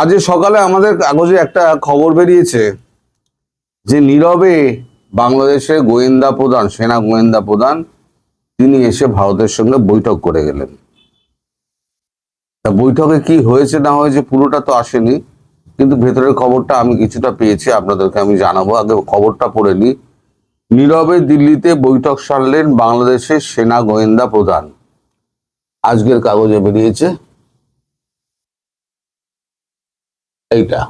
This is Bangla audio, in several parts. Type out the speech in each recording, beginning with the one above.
আজ সকালে আমাদের কাগজে একটা খবর বেরিয়েছে যে নীরবে বাংলাদেশের গোয়েন্দা প্রধান, সেনা গোয়েন্দা প্রধান, তিনি এসে ভারতের সঙ্গে বৈঠক করে গেলেন। তা বৈঠকে কি হয়েছে না হয়েছে পুরোটা তো আসেনি, কিন্তু ভেতরের খবরটা আমি কিছুটা পেয়েছি, আপনাদেরকে আমি জানাবো। আগে খবরটা পড়ে নি। নীরবে দিল্লিতে বৈঠক সারলেন বাংলাদেশের সেনা গোয়েন্দা প্রধান, আজকের কাগজে বেরিয়েছে এইটা।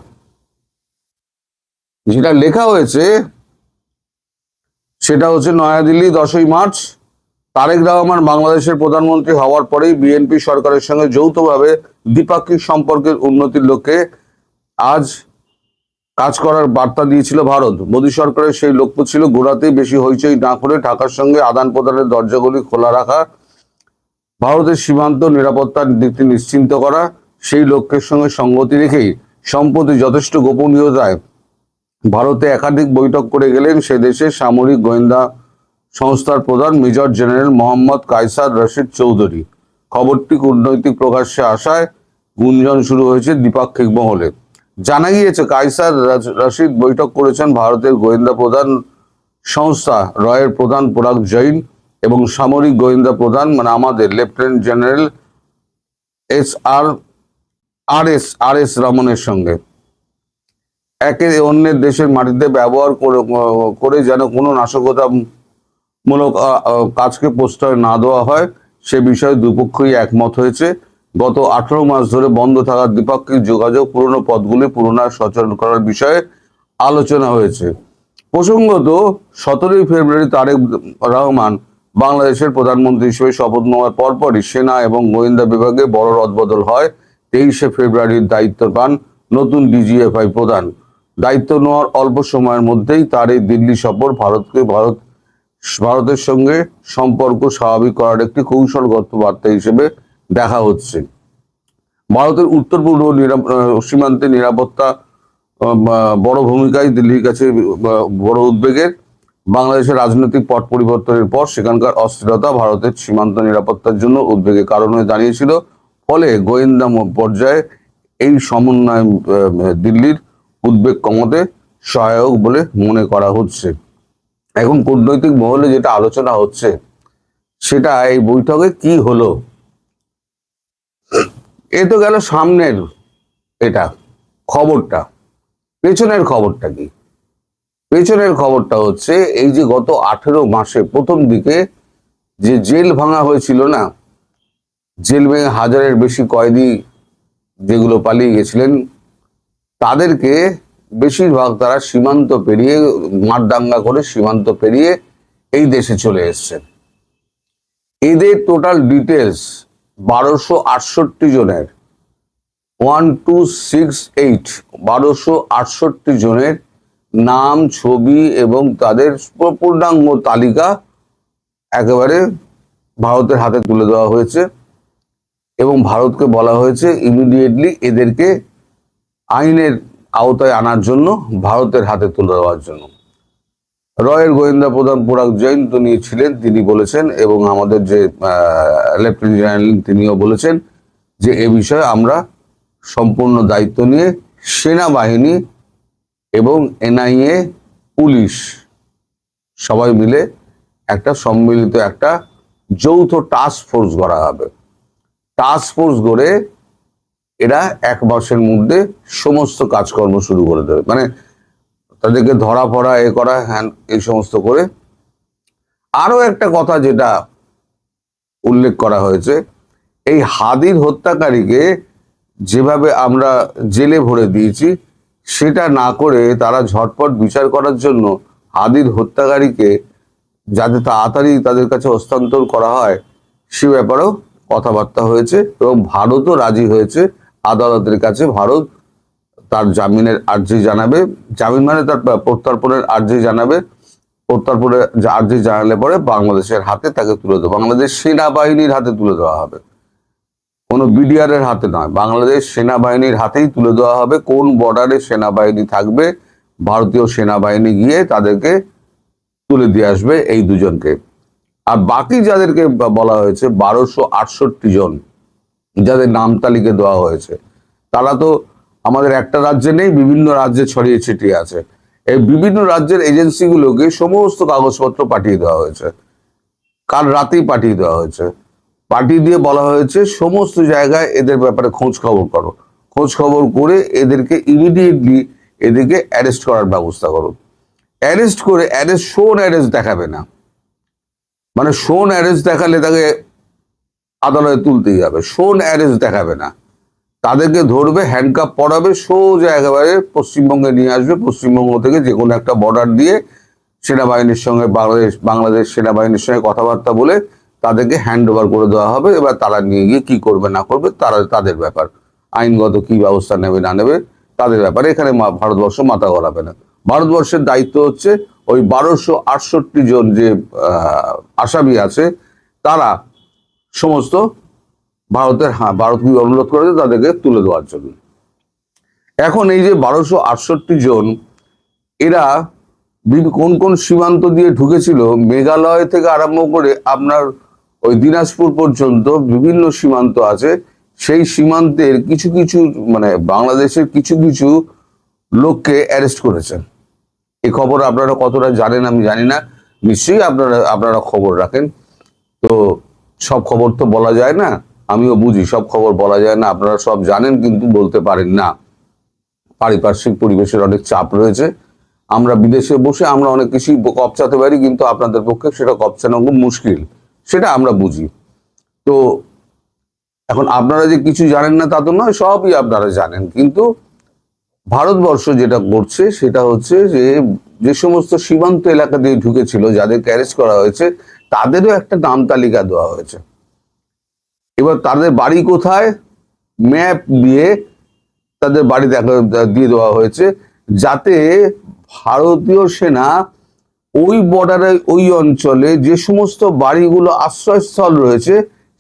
যেটা লেখা হয়েছে সেটা হচ্ছে নয়াদিল্লি, 10ই মার্চ। তারেক রহমান বাংলাদেশের প্রধানমন্ত্রী হওয়ার পরেই বিএনপি সরকারের সঙ্গে যৌথভাবে দ্বিপাক্ষিক সম্পর্কের উন্নতির লক্ষ্যে আজ কাজ করার বার্তা দিয়েছিল ভারত। মোদী সরকারের সেই লক্ষ্য ছিল গোড়াতেই বেশি হইচই না করে ঢাকার সঙ্গে আদান প্রদানের দরজাগুলি খোলা রাখা, ভারতের সীমান্ত নিরাপত্তার দিকটি নিশ্চিন্ত করা। সেই লক্ষ্যের সঙ্গে সঙ্গতি রেখেই সম্প্রতি যথেষ্ট গোপনীয়তায় ভারতে একাধিক বৈঠক করে গেলেন সে দেশের সামরিক গোয়েন্দা সংস্থার প্রধান মেজর জেনারেল মোহাম্মদ কায়সার রশিদ চৌধুরী। খবরটি কূটনৈতিক প্রকাশ্যে আসায় গুঞ্জন শুরু হয়েছে দ্বিপাক্ষিক মহলে। জানা গিয়েছে কায়সার রশিদ বৈঠক করেছেন ভারতের গোয়েন্দা প্রধান সংস্থা রয়ের প্রধান পরাগ জৈন এবং সামরিক গোয়েন্দা প্রধান আমাদের লেফটেন্যান্ট জেনারেল আর এস রমনের সঙ্গে। একে অন্যের দেশের মাটিতে ব্যবহার করে যেন কোনো নাশকতামূলক কাজকে প্রশ্রয় না দেওয়া হয়, সে বিষয়ে দুপক্ষই একমত হয়েছে। গত 18 মাস ধরে বন্ধ থাকা দ্বিপাক্ষিক যোগাযোগ পুরনো পথগুলি পুনরায় সচল করার বিষয়ে আলোচনা হয়েছে। প্রসঙ্গত, 17ই ফেব্রুয়ারি তারেক রহমান বাংলাদেশের প্রধানমন্ত্রী হিসেবে শপথ নেওয়ার পরপরই সেনা এবং গোয়েন্দা বিভাগে বড় রদবদল হয়। 23শে ফেব্রুয়ারির দায়িত্ব পান নতুন ডিজিএফআই প্রধান। দায়িত্ব নেওয়ার অল্প সময়ের মধ্যেই তার এই দিল্লি সফর ভারতের সঙ্গে সম্পর্ক স্বাভাবিক করার একটি কৌশলগত বার্তা হিসেবে দেখা হচ্ছে। ভারতের উত্তর পূর্ব সীমান্তে নিরাপত্তা বড় ভূমিকায় দিল্লির কাছে বড় উদ্বেগের। বাংলাদেশের রাজনৈতিক পট পরিবর্তনের পর সেখানকার অস্থিরতা ভারতের সীমান্ত নিরাপত্তার জন্য উদ্বেগের কারণ হয়ে দাঁড়িয়েছিল। ফলে গোয়েন্দা পর্যায়ে এই সমন্বয় দিল্লির উদ্বেগ কমাতে সহায়ক বলে মনে করা হচ্ছে। এখন কূটনৈতিক মহলে যেটা আলোচনা হচ্ছে সেটা এই বৈঠকে কি হলো। এ তো গেল সামনের এটা খবরটা, পেছনের খবরটা কি? পেছনের খবরটা হচ্ছে এই যে গত 18 মাসে প্রথম দিকে যে জেল ভাঙা হয়েছিল না, জেল ভেঙে হাজারের বেশি কয়েদি যেগুলো পালিয়ে গেছিলেন, তাদেরকে বেশিরভাগ তারা সীমান্ত পেরিয়ে মারদাঙ্গা করে সীমান্ত পেরিয়ে এই দেশে চলে এসছেন। এদের টোটাল ডিটেলস 1268 জনের, 1268 জনের নাম, ছবি এবং তাদের পূর্ণাঙ্গ তালিকা একেবারে ভারতের হাতে তুলে দেওয়া হয়েছে এবং ভারতকে বলা হয়েছে ইমিডিয়েটলি এদেরকে আইনের আওতায় আনার জন্য, ভারতের হাতে তুলে দেওয়ার জন্য। রয়ের গোয়েন্দা প্রধান পরাগ জৈন তিনি ছিলেন, তিনি বলেছেন, এবং আমাদের যে লেফটেন্যান্ট জেনারেল তিনিও বলেছেন যে এ বিষয়ে আমরা সম্পূর্ণ দায়িত্ব নিয়ে সেনাবাহিনী এবং এনআইএ, পুলিশ সবাই মিলে একটা সম্মিলিত একটা যৌথ টাস্ক ফোর্স করা হবে। টাস্ক ফোর্স গড়ে এরা 1 মাসের মধ্যে সমস্ত কাজকর্ম শুরু করে দেবে, তাদেরকে ধরা পড়া এ করা এই সমস্ত করে। আরো একটা কথা যেটা উল্লেখ করা হয়েছে, এই হাদির হত্যাকারীকে যেভাবে আমরা জেলে ভরে দিয়েছি সেটা না করে তারা ঝটপট বিচার করার জন্য হাদির হত্যাকারীকে যাতে তাড়াতাড়ি তাদের কাছে হস্তান্তর করা হয় সে ব্যাপারেও কথাবার্তা হয়েছে এবং ভারতও রাজি হয়েছে। আদালতের কাছে ভারত তার জামিনের আর্জি জানাবে, জামিন তার প্রত্যর্পণের আর্জি জানাবে। প্রত্যর্পণের আর্জি জানালে পরে বাংলাদেশের হাতে তাকে তুলে দেওয়া, বাংলাদেশ সেনাবাহিনীর হাতে তুলে দেওয়া হবে, কোনো বিডিআর এর হাতে নয়, বাংলাদেশ সেনাবাহিনীর হাতেই তুলে দেওয়া হবে। কোন বর্ডারে সেনাবাহিনী থাকবে, ভারতীয় সেনাবাহিনী গিয়ে তাদেরকে তুলে দিয়ে আসবে এই দুজনকে। আর বাকি যাদেরকে বলা হয়েছে 1268 জন যাদের নাম তালিকা দেওয়া হয়েছে, তারা তো আমাদের একটা রাজ্যে নেই, বিভিন্ন রাজ্যে ছড়িয়ে ছিটিয়ে আছে। এই বিভিন্ন রাজ্যের এজেন্সিগুলোকে সমস্ত কাগজপত্র পাঠিয়ে দেওয়া হয়েছে, কাল রাতেই পাঠিয়ে দেওয়া হয়েছে। পাঠিয়ে দিয়ে বলা হয়েছে সমস্ত জায়গায় এদের ব্যাপারে খোঁজ খবর করো, খোঁজ খবর করে এদেরকে ইমিডিয়েটলি এদেরকে অ্যারেস্ট করার ব্যবস্থা করো। অ্যারেস্ট করে শোন অ্যারেস্ট দেখাবে না, মানে শোন অ্যারেস্ট দেখালে তাকে আদালতে তুলতেই হবে, শোন অ্যারেস্ট দেখাবে না। তাদেরকে ধরবে, হ্যান্ডকাপ পরাবে, সোজা একেবারে পশ্চিমবঙ্গে নিয়ে আসবে। পশ্চিমবঙ্গ থেকে যে কোনো একটা বর্ডার দিয়ে সেনাবাহিনীর সঙ্গে বাংলাদেশ সেনাবাহিনীর সঙ্গে কথাবার্তা বলে তাদেরকে হ্যান্ড ওভার করে দেওয়া হবে। এবার তারা নিয়ে গিয়ে কি করবে না করবে তাদের ব্যাপার, আইনগত কি ব্যবস্থা নেবে না নেবে তাদের ব্যাপারে। এখানে ভারতবর্ষ মাথা গলাবে না। ভারতবর্ষের দায়িত্ব হচ্ছে ওই 1268 জন যে আসামি আছে তারা সমস্ত ভারতকে অনুরোধ করেছে তাদেরকে তুলে দেওয়ার জন্য। এখন এই যে 1268 জন, এরা কোন কোন সীমান্ত দিয়ে ঢুকেছিল, মেঘালয় থেকে আরম্ভ করে আপনার ওই দিনাজপুর পর্যন্ত বিভিন্ন সীমান্ত আছে। সেই সীমান্তের কিছু কিছু মানে বাংলাদেশের কিছু কিছু লোককে অ্যারেস্ট করেছেন। এই খবর আপনারা কতটা জানেন আমি জানি না, নিশ্চয়ই আপনারা খবর রাখেন। তো সব খবর তো বলা যায় না, আমিও বুঝি সব খবর বলা যায় না, আপনারা সব জানেন কিন্তু বলতে পারেন না। পারিপার্শ্বিক পরিবেশের অনেক চাপ রয়েছে। আমরা বিদেশে বসে আমরা অনেক কিছুই কপচাতে পারি, কিন্তু আপনাদের পক্ষে সেটা কপচানো খুব মুশকিল, সেটা আমরা বুঝি। তো এখন আপনারা যে কিছু জানেন না তা তো নয়, সবই আপনারা জানেন। কিন্তু ভারতবর্ষ যেটা করছে সেটা হচ্ছে যে সমস্ত সীমান্ত এলাকা দিয়ে ঢুকেছিল, যাদেরকে অ্যারেস্ট করা হয়েছে, তাদেরও একটা নাম তালিকা দেওয়া হয়েছে। এবার তাদের বাড়ি কোথায় ম্যাপ দিয়ে তাদের বাড়ি দিয়ে দেওয়া হয়েছে, যাতে ভারতীয় সেনা ওই বর্ডারে ওই অঞ্চলে যে সমস্ত বাড়িগুলো আশ্রয়স্থল রয়েছে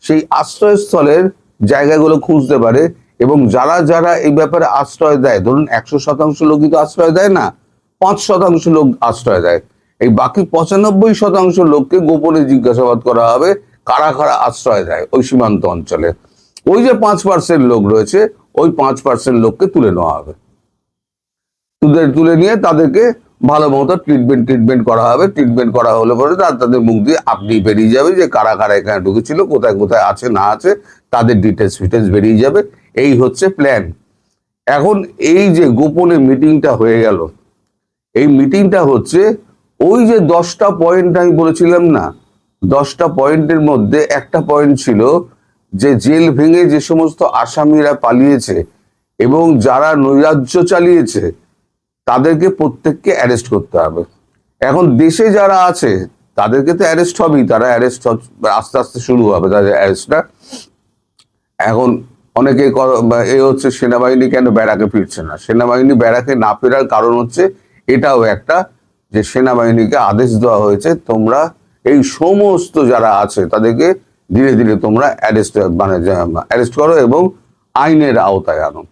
সেই আশ্রয়স্থলের জায়গাগুলো খুঁজতে পারে। এবং যারা যারা এই ব্যাপারে আশ্রয় দেয়, ধরুন 100% লোকই তো আশ্রয় দেয় না, 5% লোক আশ্রয় দেয়। এই বাকি 95% লোককে গোপনে জিজ্ঞাসাবাদ করা হবে কারা কারা আশ্রয় দেয় ওই সীমান্ত অঞ্চলে। ওই যে 5% লোক রয়েছে, ওই 5% লোককে তুলে নেওয়া হবে। তুলে নিয়ে তাদেরকে ভালো মতো ট্রিটমেন্ট করা হবে। ট্রিটমেন্ট করা হলে পরে তাদের মুখ দিয়ে আপনি বেরিয়ে যাবে যে কারা কারা এখানে ঢুকেছিল, কোথায় কোথায় আছে না আছে, তাদের ডিটেলস বেরিয়ে যাবে। এই হচ্ছে প্ল্যান। এখন এই যে গোপনে মিটিংটা হয়ে গেল, এই মিটিংটা হচ্ছে ওই যে 10টা পয়েন্ট আমি বলেছিলাম না, 10টা পয়েন্টের মধ্যে একটা পয়েন্ট ছিল যে জেল ভেঙে যে সমস্ত আসামিরা পালিয়েছে এবং যারা নৈরাজ্য চালিয়েছে তাদেরকে প্রত্যেককে অ্যারেস্ট করতে হবে। এখন দেশে যারা আছে তাদেরকে তো অ্যারেস্ট হবেই, তারা অ্যারেস্ট আস্তে আস্তে শুরু হবে তাদের অ্যারেস্টটা। এখন অনেকে এ হচ্ছে সেনাবাহিনী কেন ব্যারাকে ফিরছে না, সেনাবাহিনী ব্যারাকে না ফেরার কারণ হচ্ছে এটাও একটা, যে সেনাবাহিনীকে আদেশ দেওয়া হয়েছে তোমরা এই সমস্ত যারা আছে তাদেরকে ধীরে ধীরে তোমরা অ্যারেস্ট করো এবং আইনের আওতায় আনো।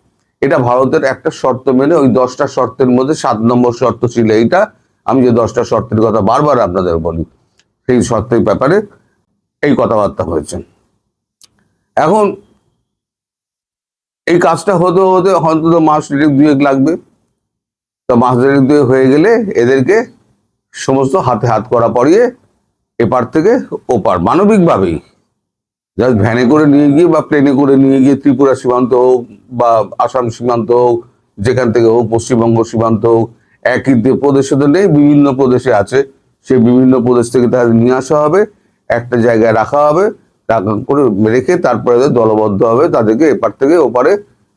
এটা ভারতের একটা শর্ত মেনে, ওই 10টা শর্তের মধ্যে 7 নম্বর শর্ত ছিল এইটা। আমি যে 10টা শর্তের কথা বারবার আপনাদের বলি, সেই শর্তের ব্যাপারে এই কথাবার্তা হয়েছে। এখন এই কাজটা হতে হতে অন্তত মাস 2 লাগবে। তো মাস 2 হয়ে গেলে এদেরকে সমস্ত হাতে হাত করা পড়িয়ে এপার থেকে ওপার মানবিকভাবেই, জাস্ট ভ্যানে করে নিয়ে গিয়ে বা প্লেনে করে নিয়ে গিয়ে ত্রিপুরা সীমান্ত হোক বা আসাম সীমান্ত হোক, যেখান থেকে হোক, পশ্চিমবঙ্গ সীমান্ত হোক, একই প্রদেশে তো নেই, বিভিন্ন প্রদেশে আছে, সেই বিভিন্ন প্রদেশ থেকে তাদের নিয়ে আসা হবে, একটা জায়গায় রাখা হবে, করে রেখে তারপরে দলবদ্ধ হবে, তাদেরকে এপার থেকে ওপারে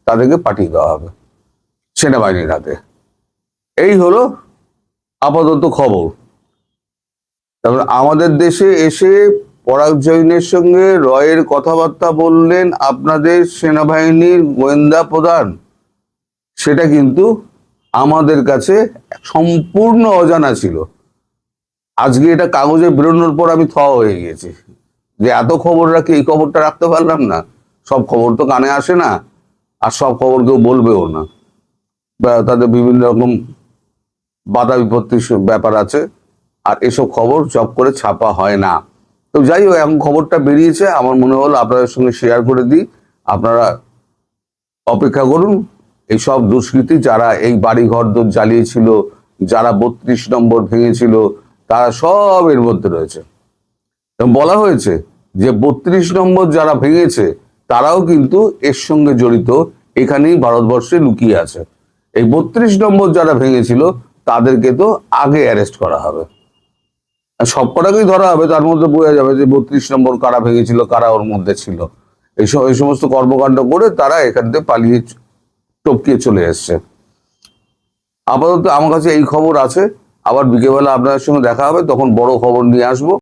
তাদেরকে পাঠিয়ে দেওয়া হবে সেনাবাহিনীর হাতে। এই হলো আপাতত খবর। তারপর আমাদের দেশে এসে পরাগ জৈনের সঙ্গে রয়ের কথাবার্তা বললেন আপনাদের সেনাবাহিনীর গোয়েন্দা প্রধান, সেটা কিন্তু আমাদের কাছে সম্পূর্ণ অজানা ছিল। আজকে এটা কাগজে বেরোনোর পর আমি হয়ে গিয়েছি যে এত খবর রাখি, এই খবরটা রাখতে পারলাম না। সব খবর তো কানে আসে না, আর সব খবর কেউ বলবেও না, তাদের বিভিন্ন রকম বাধা বিপত্তির ব্যাপার আছে, আর এসব খবর চপ করে ছাপা হয় না। তো যাই হোক, এখন খবরটা বেরিয়েছে, আমার মনে হলো আপনাদের সঙ্গে শেয়ার করে দিই। আপনারা অপেক্ষা করুন, এই সব দুষ্কৃতী যারা এই বাড়ি ঘর জ্বালিয়েছিল, যারা 32 নম্বর ভেঙেছিল, তারা সব এর মধ্যে রয়েছে। এবং বলা হয়েছে যে 32 নম্বর যারা ভেঙেছে তারাও কিন্তু এর সঙ্গে জড়িত, এখানেই ভারতবর্ষে লুকিয়ে আছে। এই 32 নম্বর যারা ভেঙেছিল তাদেরকে তো আগে অ্যারেস্ট করা হবে, সব কটাকেই ধরা হবে, তার মধ্যে বোঝা যাবে যে 32 নম্বর কারা ভেঙেছিল, কারা ওর মধ্যে ছিল। এই সমস্ত কর্মকাণ্ড করে তারা এখান থেকে পালিয়ে টপকিয়ে চলে এসছে। আপাতত আমার কাছে এই খবর আছে। আবার বিকেলবেলা আপনাদের সঙ্গে দেখা হবে, তখন বড় খবর নিয়ে আসবো।